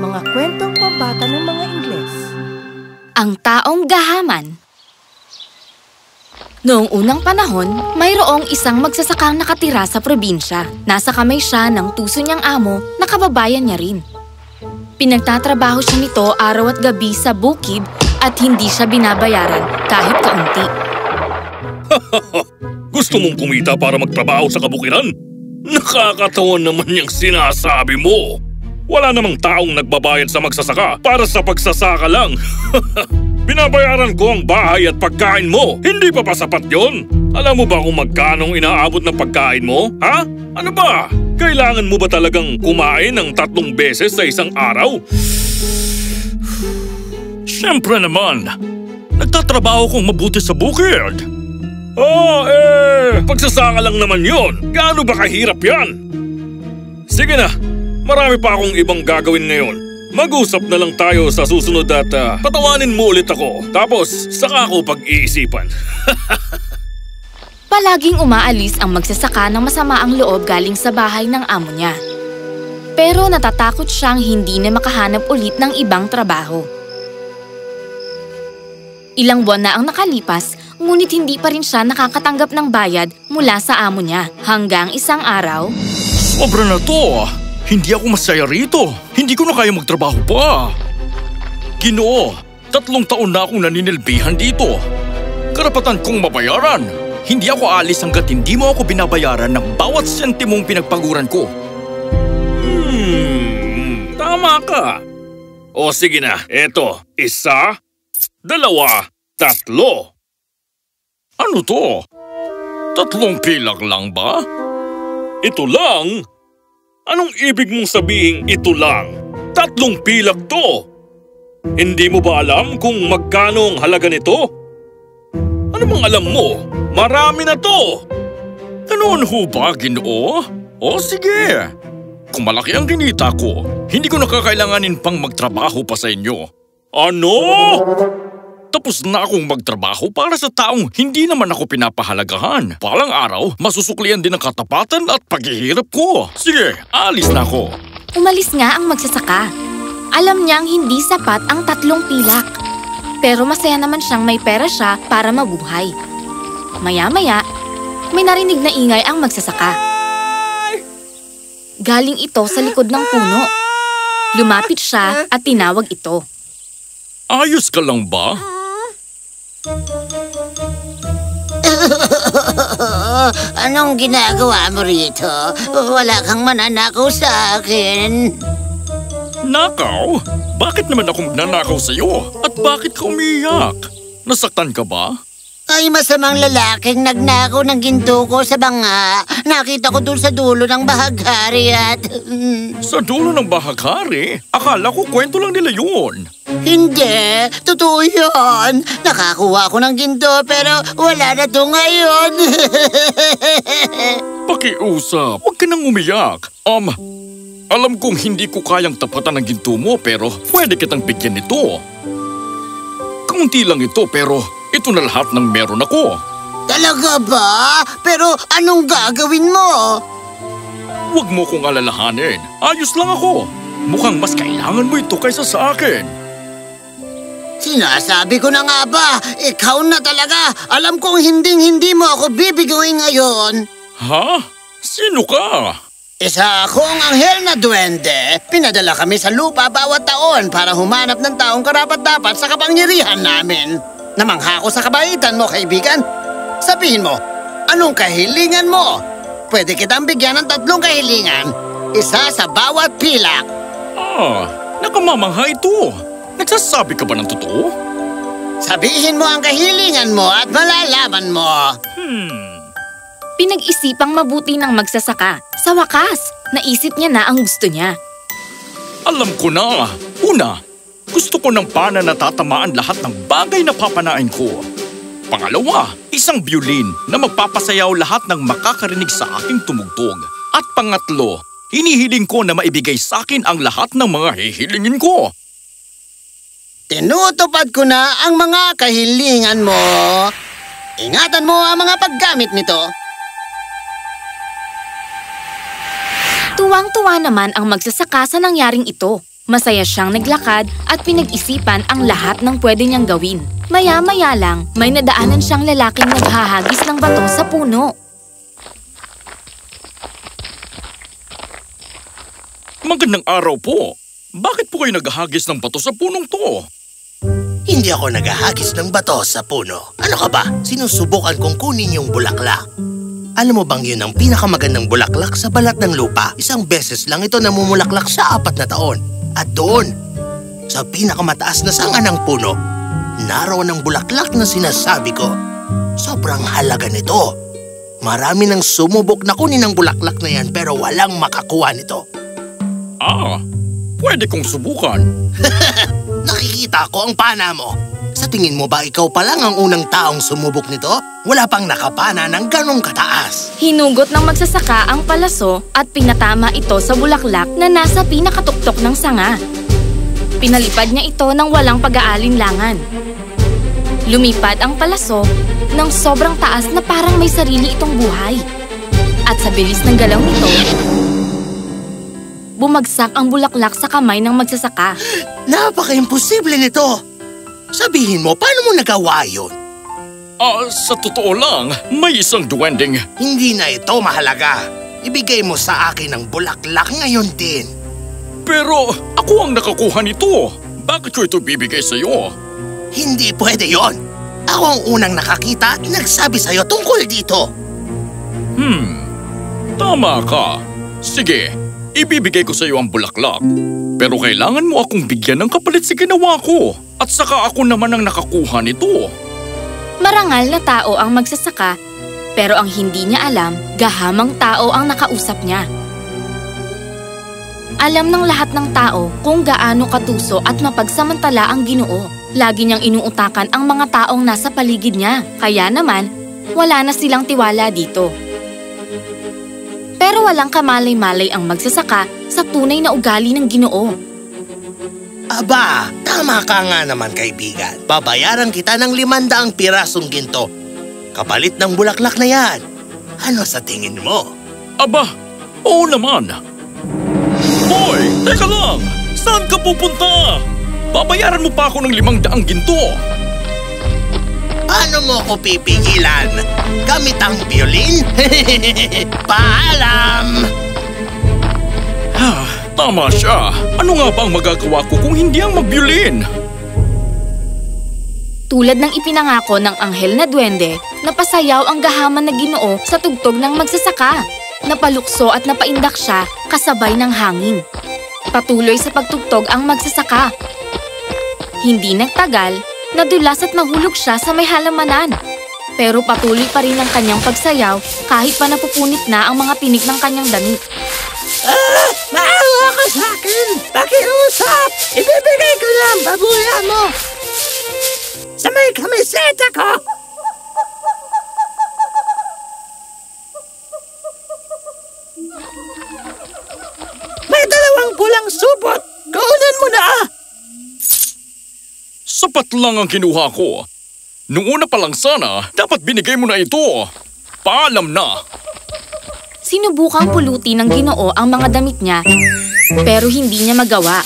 mga kwentong pambata ng mga Ingles. Ang Taong Gahaman. Noong unang panahon, mayroong isang magsasakang nakatira sa probinsya. Nasa kamay siya ng tuso niyang amo na kababayan niya rin. Pinagtatrabaho siya nito araw at gabi sa bukid at hindi siya binabayaran kahit kaunti. Gusto mong kumita para magtrabaho sa kabukiran? Nakakatawa naman yung sinasabi mo. Wala namang taong nagbabayad sa magsasaka para sa pagsasaka lang. Binabayaran ko ang bahay at pagkain mo. Hindi pa ba sapat yun? Alam mo ba kung magkanong inaabot ng pagkain mo? Ha? Ano ba? Kailangan mo ba talagang kumain ng 3 beses sa isang araw? Siyempre naman. Nagtatrabaho kong mabuti sa bukid. Pagsasaka lang naman yun. Gaano ba kahirap yan? Sige na. Marami pa akong ibang gagawin ngayon. Mag-usap na lang tayo sa susunod at patawanin mo ulit ako. Tapos, saka ako pag-iisipan. Palaging umaalis ang magsasaka ng masama ang loob galing sa bahay ng amo niya. Pero natatakot siyang hindi na makahanap ulit ng ibang trabaho. Ilang buwan na ang nakalipas, ngunit hindi pa rin siya nakakatanggap ng bayad mula sa amo niya. Hanggang isang araw... Sobra na to! Hindi ako masaya rito. Hindi ko na kaya magtrabaho pa. Ginoo, 3 taon na akong naninilbihan dito. Karapatan kong mabayaran. Hindi ako alis hanggat hindi mo ako binabayaran ng bawat sentimong pinagpaguran ko. Tama ka. O sige na, eto. 1, 2, 3. Ano to? 3 pilak lang ba? Ito lang? Anong ibig mong sabihin ito lang? 3 pilak to! Hindi mo ba alam kung magkano ang halaga nito? Ano bang alam mo? Marami na to! Ganoon ho ba, Ginoo? O sige! Kung malaki ang kinita ko, hindi ko nakakailanganin pang magtrabaho pa sa inyo. Ano? Tapos na akong magtrabaho para sa taong hindi naman ako pinapahalagahan. Palang araw, masusuklian din ang katapatan at paghihirap ko. Sige, alis na ako. Umalis nga ang magsasaka. Alam niyang hindi sapat ang 3 pilak. Pero masaya naman siyang may pera siya para mabuhay. Maya-maya, may narinig na ingay ang magsasaka. Galing ito sa likod ng puno. Lumapit siya at tinawag ito. Ayos ka lang ba? Anong ginagawa mo rito? Wala kang mananakaw sa akin. Nakaw? Bakit naman ako magnanakaw sa'yo? At bakit ka umiyak? Nasaktan ka ba? Ay, masamang lalaking nagnakaw ng ginto ko sa banga. Nakita ko dun sa dulo ng bahaghari at... Sa dulo ng bahaghari? Akala ko kwento lang nila yun. Hindi, totoo yun. Nakakuha ko ng ginto pero wala na to ngayon. Pakiusap, huwag ka nang umiyak. Alam kong hindi ko kayang tapatan ng ginto mo pero pwede kitang bigyan nito. Kaunti lang ito pero ito na lahat ng meron ako. Talaga ba? Pero anong gagawin mo? Huwag mo kong alalahanin. Ayos lang ako. Mukhang mas kailangan mo ito kaysa sa akin. Sinasabi ko na nga ba, ikaw na talaga. Alam kong hinding-hindi mo ako bibiguin ngayon. Ha? Sino ka? Isa akong anghel na duwende. Pinadala kami sa lupa bawat taon para humanap ng taong karapat-dapat sa kapangyarihan namin. Namangha ako sa kabaitan mo, kaibigan. Sabihin mo, anong kahilingan mo? Pwede kitang bigyan ng 3 kahilingan. 1 sa bawat pilak. Nakamamangha ito. Nagsasabi ka ba ng totoo? Sabihin mo ang kahilingan mo at malalaman mo. Pinag-isipang mabuti ng magsasaka. Sa wakas, naisip niya na ang gusto niya. Alam ko na. Una, gusto ko ng pana na tatamaan lahat ng bagay na papanain ko. Pangalawa, isang violin na magpapasayaw lahat ng makakarinig sa aking tumugtog. At pangatlo, hinihiling ko na maibigay sa akin ang lahat ng mga hihilingin ko. Tinutupad ko na ang mga kahilingan mo. Ingatan mo ang mga paggamit nito. Tuwang-tuwa naman ang magsasaka sa nangyaring ito. Masaya siyang naglakad at pinag-isipan ang lahat ng pwede niyang gawin. Maya-maya lang, may nadaanan siyang lalaking naghahagis ng bato sa puno. Magandang araw po. Bakit po kayo naghahagis ng bato sa punong to? Hindi ako naghahagis ng bato sa puno. Ano ka ba? Sinusubukan kong kunin yung bulaklak. Alam mo bang yun ang pinakamagandang bulaklak sa balat ng lupa? Isang beses lang ito namumulaklak sa 4 na taon. At doon, sa pinakamataas na sanga ng puno, naroon ang bulaklak na sinasabi ko. Sobrang halaga nito. Marami nang sumubok na kunin ang bulaklak na yan pero walang makakuha nito. Pwede kong subukan. Nakikita ko ang pana mo. Sa tingin mo ba ikaw pa lang ang unang taong sumubok nito? Wala pang nakapana ng ganong kataas. Hinugot ng magsasaka ang palaso at pinatama ito sa bulaklak na nasa pinakatuktok ng sanga. Pinalipad niya ito ng walang pag-aalinlangan. Lumipad ang palaso ng sobrang taas na parang may sarili itong buhay. At sa bilis ng galaw nito, bumagsak ang bulaklak sa kamay ng magsasaka. Napaka-imposible nito! Sabihin mo, paano mo nagawa yun? Sa totoo lang, may isang duwending. Hindi na ito mahalaga. Ibigay mo sa akin ang bulaklak ngayon din. Pero ako ang nakakuha nito. Bakit ko ito bibigay sa'yo? Hindi pwede yon. Ako ang unang nakakita at nagsabi sa'yo tungkol dito. Tama ka. Sige, ibibigay ko sa'yo ang bulaklak. Pero kailangan mo akong bigyan ng kapalit sa ginawa ko. At saka ako naman ang nakakuha nito. Marangal na tao ang magsasaka, pero ang hindi niya alam, gahamang tao ang nakausap niya. Alam ng lahat ng tao kung gaano katuso at mapagsamantala ang Ginoo. Lagi niyang inuutakan ang mga taong nasa paligid niya, kaya naman, wala na silang tiwala dito. Pero walang kamalay-malay ang magsasaka sa tunay na ugali ng Ginoo. Aba, tama ka nga naman kaibigan. Babayaran kita ng 500 pirasong ginto. Kapalit ng bulaklak na yan. Ano sa tingin mo? Aba, oo naman. Hoy, teka lang! Saan ka pupunta? Babayaran mo pa ako ng 500 ginto. Paano mo ko pipigilan? Gamit ang violin? Paalam! Tama siya. Ano nga ba ang magagawa ko kung hindi ang mag-violin? Tulad ng ipinangako ng anghel na duwende, napasayaw ang gahaman na Ginoo sa tugtog ng magsasaka. Napalukso at napaindak siya kasabay ng hangin. Patuloy sa pagtugtog ang magsasaka. Hindi nagtagal, nadulas at nahulog siya sa may halamanan. Pero patuloy pa rin ang kanyang pagsayaw kahit pa napupunit na ang mga tinik ng kanyang damit. Maawa ka sa akin! Pakiusap! Ibibigay ko na ang babuya mo! Sa may kamiseta ko! May 2 pulang supot! Kaunan mo na! Sapat lang ang kinuha ko. Nung una pa lang sana, dapat binigay mo na ito. Paalam na! Sinubukang pulutin ng Ginoo ang mga damit niya, pero hindi niya magawa.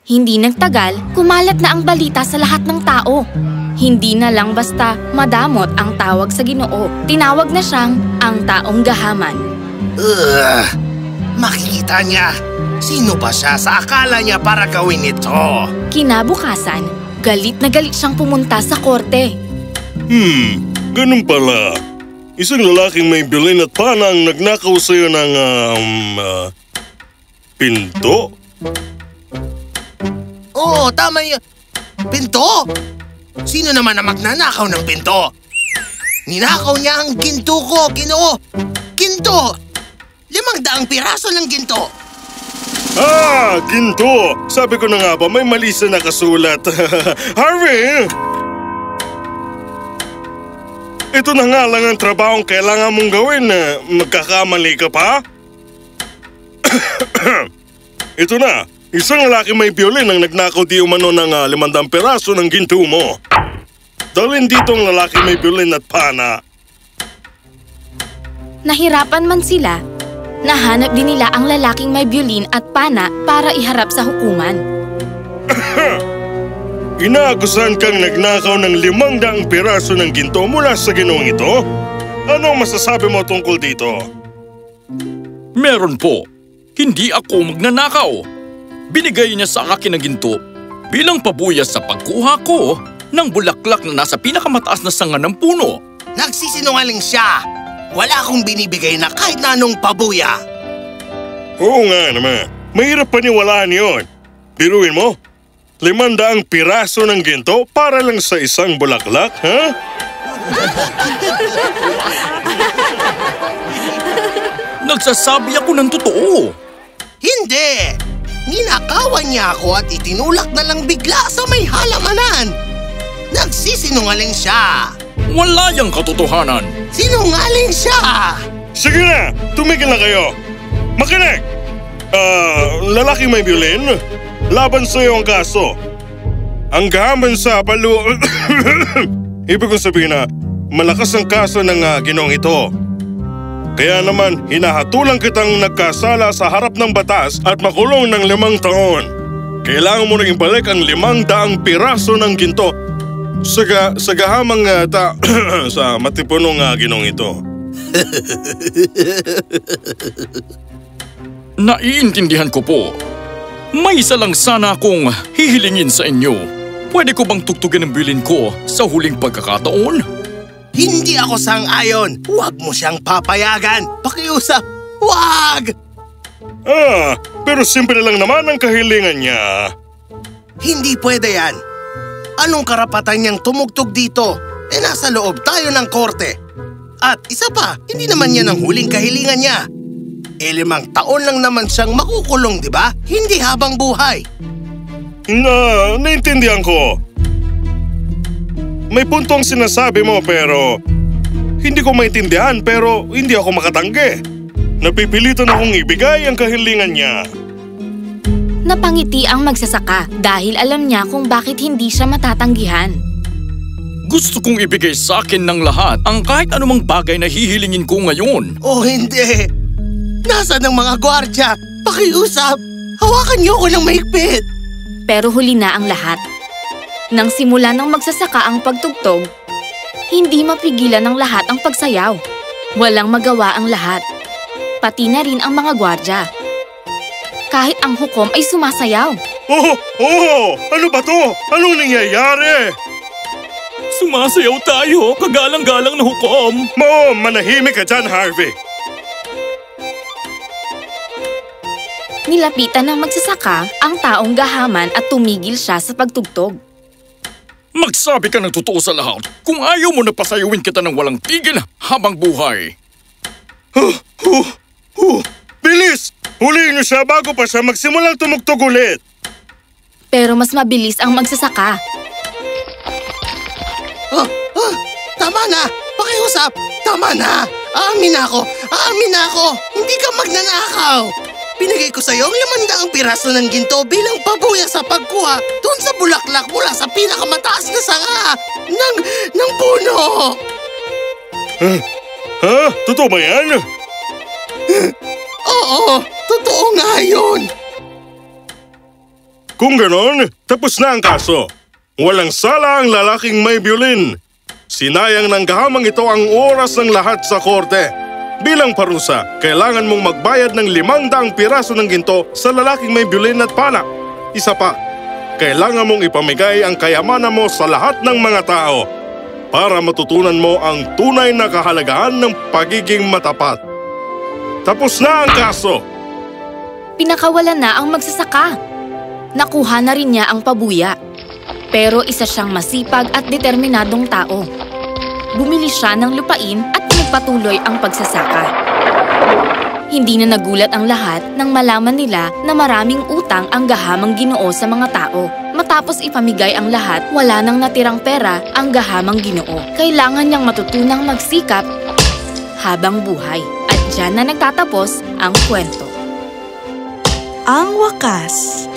Hindi nagtagal, kumalat na ang balita sa lahat ng tao. Hindi na lang basta madamot ang tawag sa Ginoo. Tinawag na siyang ang taong gahaman. Makikita niya. Sino ba siya sa akala niya para gawin ito? Kinabukasan, galit na galit siyang pumunta sa korte. Ganun pala. Isang lalaking may violin at pana ang nagnakaw sa'yo ng, pinto? Oo, tama yun. Pinto? Sino naman ang magnanakaw ng pinto? Ninakaw niya ang ginto ko, Ginoo! Ginto! 500 piraso ng ginto! Ginto! Sabi ko na nga ba, may mali sa nakasulat. Harvey! Ito na nga lang ang trabahong kailangan mong gawin. Magkakamali ka pa? Ito na, isang lalaki may violin ang nagnakaw di umano ng 500 piraso ng ginto mo. Dalhin dito ang lalaki may violin at pana. Nahirapan man sila, Nahanap din nila ang lalaking may biolin at pana para iharap sa hukuman. Inaakusahan kang nagnakaw ng 500 piraso ng ginto mula sa ginoong ito? Ano ang masasabi mo tungkol dito? Meron po. Hindi ako magnanakaw. Binigay niya sa akin ang ginto bilang pabuya sa pagkuha ko ng bulaklak na nasa pinakamataas na sanga ng puno. Nagsisinungaling siya! Wala akong binibigay na kahit na anong pabuya. Oo nga naman. Mahirap paniwalaan yun. Biruin mo, 500 piraso ng ginto para lang sa isang bulaklak, ha? Nagsasabi ako ng totoo. Hindi! Ninakawan niya ako at itinulak na lang bigla sa may halamanan. Nagsisinungaling siya. Wala yang katotohanan. Sinungaling siya! Sige na! Tumigil na kayo! Makinig! Lalaking may violin, laban sa iyo ang kaso. Ang gahaman sa Ibig kong sabihin na malakas ang kaso ng ginoong ito. Kaya naman, hinahatulang kitang nagkasala sa harap ng batas at makulong ng 5 taon. Kailangan mo rin ibalik ang 500 piraso ng ginto sa gahamang sa matipunong ginoong ito. Naiintindihan ko po. May isa lang sana akong hihilingin sa inyo. Pwede ko bang tugtugin ang bilin ko sa huling pagkakataon? Hindi ako sang-ayon. Huwag mo siyang papayagan. Pakiusap. Huwag! Pero simple lang naman ang kahilingan niya. Hindi pwede yan. Anong karapatan niyang tumugtog dito? Nasa loob tayo ng korte. At isa pa, hindi naman yan ang huling kahilingan niya. 5 taon lang naman siyang makukulong, di ba? Hindi habang buhay. Naintindihan ko. May punto ang sinasabi mo pero hindi ko maintindihan pero hindi ako makatanggi. Napipilitan akong ibigay ang kahilingan niya. Napangiti ang magsasaka dahil alam niya kung bakit hindi siya matatanggihan. Gusto kong ibigay sa akin ng lahat ang kahit anumang bagay na hihilingin ko ngayon. Oh, hindi. Nasaan ang mga gwardya? Pakiusap. Hawakan niyo ako ng mahigpit. Pero huli na ang lahat. Nang simula ng magsasaka ang pagtugtog, hindi mapigilan ng lahat ang pagsayaw. Walang magawa ang lahat. Pati na rin ang mga gwardya. Kahit ang hukom ay sumasayaw. Ano ba to? Anong nangyayari? Sumasayaw tayo, kagalang-galang na hukom. Manahimik ka dyan, Harvey. Nilapitan ng magsasaka ang taong gahaman at tumigil siya sa pagtugtog. Magsabi ka ng totoo sa lahat kung ayaw mo na pasayawin kita ng walang tigil habang buhay. Bilis! Huliin niyo siya bago pa siya magsimulang tumugtog ulit. Pero mas mabilis ang magsasaka. Tama na! Pakiusap! Tama na! Aamin ako! Hindi ka magnanakaw! Pinigay ko sa'yo ang 500 piraso ng ginto bilang pabuya sa pagkuha doon sa bulaklak mula sa pinakamataas na sanga ng puno! Totoo ba yan? Oo! Totoo nga yun! Kung ganon, tapos na ang kaso. Walang sala ang lalaking may violin. Sinayang ng gahamang ito ang oras ng lahat sa korte. Bilang parusa, kailangan mong magbayad ng 500 piraso ng ginto sa lalaking may violin at pana. Isa pa, kailangan mong ipamigay ang kayamanan mo sa lahat ng mga tao para matutunan mo ang tunay na kahalagahan ng pagiging matapat. Tapos na ang kaso. Pinakawalan na ang magsasaka. Nakuha na rin niya ang pabuya. Pero isa siyang masipag at determinadong tao. Bumili siya ng lupain at pinagpatuloy ang pagsasaka. Hindi na nagulat ang lahat nang malaman nila na maraming utang ang gahamang Ginoo sa mga tao. Matapos ipamigay ang lahat, wala nang natirang pera ang gahamang Ginoo. Kailangan niyang matutunang magsikap habang buhay. At diyan na nagtatapos ang kwento. Ang wakas.